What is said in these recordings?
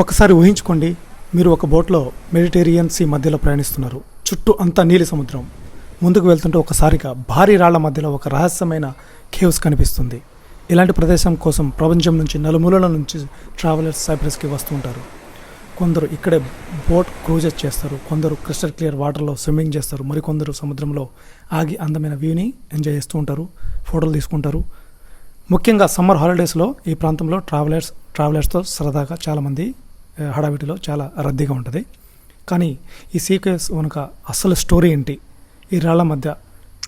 ఒకసారి ఊహించుకోండి, మీరు ఒక బోట్లో మెడిటేరియన్ సీ మధ్యలో ప్రయాణిస్తున్నారు. చుట్టూ అంతా నీలి సముద్రం. ముందుకు వెళ్తుంటే ఒకసారిగా భారీ రాళ్ల మధ్యలో ఒక రహస్యమైన కేవ్స్ కనిపిస్తుంది. ఇలాంటి ప్రదేశం కోసం ప్రపంచం నుంచి నలుమూలల నుంచి ట్రావెలర్స్ సైప్రస్కి వస్తూ ఉంటారు. కొందరు ఇక్కడే బోట్ క్రూజెస్ చేస్తారు, కొందరు క్రిస్టల్ క్లియర్ వాటర్లో స్విమ్మింగ్ చేస్తారు, మరికొందరు సముద్రంలో ఆగి అందమైన వ్యూని ఎంజాయ్ చేస్తూ ఉంటారు, ఫోటోలు తీసుకుంటారు. ముఖ్యంగా సమ్మర్ హాలిడేస్లో ఈ ప్రాంతంలో ట్రావెలర్స్తో సరదాగా చాలామంది హడావిడిలో చాలా రద్దీగా ఉంటుంది. కానీ ఈ సీ కేవ్స్ వెనుక అసలు స్టోరీ ఏంటి? ఈ రాళ్ల మధ్య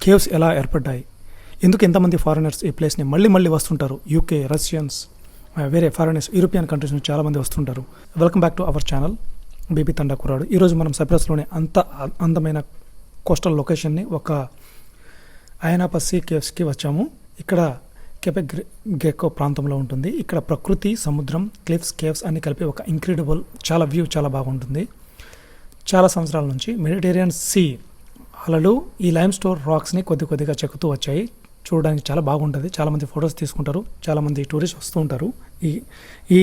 కేవ్స్ ఎలా ఏర్పడ్డాయి? ఎందుకు ఎంతమంది ఫారినర్స్ ఈ ప్లేస్ని మళ్ళీ వస్తుంటారు? యూకే, రష్యన్స్, వేరే ఫారినర్స్, యూరోపియన్ కంట్రీస్ నుంచి చాలామంది వస్తుంటారు. Welcome back to our channel BB తండా కుర్రాడు. ఈరోజు మనం సైప్రస్లోని అంత అందమైన కోస్టల్ లొకేషన్ని ఒక అయనాప సీ కేవ్స్కి వచ్చాము. ఇక్కడ కెపెక్ గ్రెకో ప్రాంతంలో ఉంటుంది. ఇక్కడ ప్రకృతి, సముద్రం, క్లిఫ్స్, కేవ్స్ అన్ని కలిపి ఒక ఇంక్రెడిబుల్ చాలా బాగుంటుంది. చాలా సంవత్సరాల నుంచి మెడిటేరియన్ సీ అలలు ఈ లైమ్ స్టోన్ రాక్స్ని కొద్దిగా చెక్కుతూ వచ్చాయి. చూడడానికి చాలా బాగుంటుంది. చాలామంది ఫొటోస్ తీసుకుంటారు, చాలామంది టూరిస్ట్ వస్తూ ఉంటారు. ఈ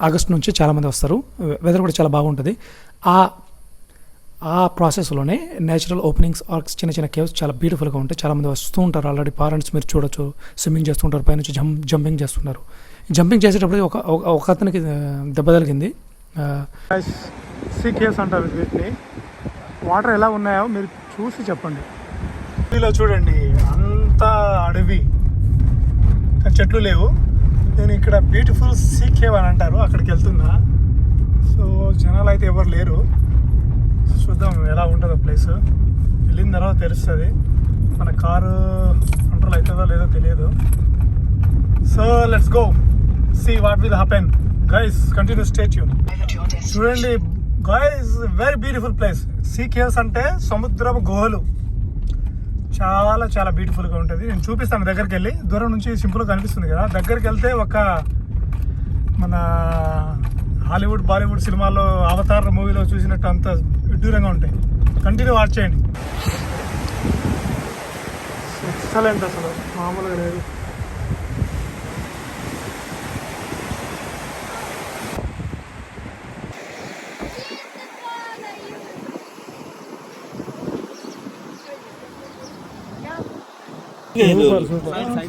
ఆగస్టు నుంచి చాలామంది వస్తారు. వెదర్ కూడా చాలా బాగుంటుంది. ఆ ప్రాసెస్లోనే నేచురల్ ఓపెనింగ్స్, ఆర్క్స్, చిన్న కేవ్స్ చాలా బ్యూటిఫుల్గా ఉంటాయి. చాలామంది వస్తూ ఉంటారు. ఆల్రెడీ పేరెంట్స్ మీరు చూడొచ్చు, స్విమ్మింగ్ చేస్తుంటారు, పైనుంచి జంపింగ్ చేస్తున్నారు. జంపింగ్ చేసేటప్పుడు ఒక అతనికి దెబ్బ తగిలింది. సీ కేవ్స్ అంటారు వీటిని. వాటర్ ఎలా ఉన్నాయో మీరు చూసి చెప్పండి. ఇలా చూడండి, అంతా అడవి, చెట్లు లేవు. నేను ఇక్కడ బ్యూటిఫుల్ సీ కేవ్ అని అంటారు, అక్కడికి వెళ్తున్నా. సో జనాలు అయితే ఎవరు లేరు. చూద్దాం ఎలా ఉంటుందో ప్లేస్. వెళ్ళిన తర్వాత తెలుస్తుంది. మన కారు కంట్రోల్ అవుతుందో లేదో తెలియదు. So let's go see what will happen. Guys continue stay tune. చూడండి guys, very beautiful place. Sea caves అంటే సముద్రపు గుహలు. చాలా బ్యూటిఫుల్గా ఉంటుంది. నేను చూపిస్తాను దగ్గరికి వెళ్ళి. దూరం నుంచి సింపుల్గా కనిపిస్తుంది కదా, దగ్గరికి వెళ్తే ఒక మన హాలీవుడ్, బాలీవుడ్ సినిమాల్లో అవతార్ మూవీలో చూసినట్టు అంత విడ్డూరంగా ఉంటాయి. కంటిన్యూ వాచ్ చేయండి. ఎక్సలెంట్, అసలు మామూలుగా లేదు. సూపర్.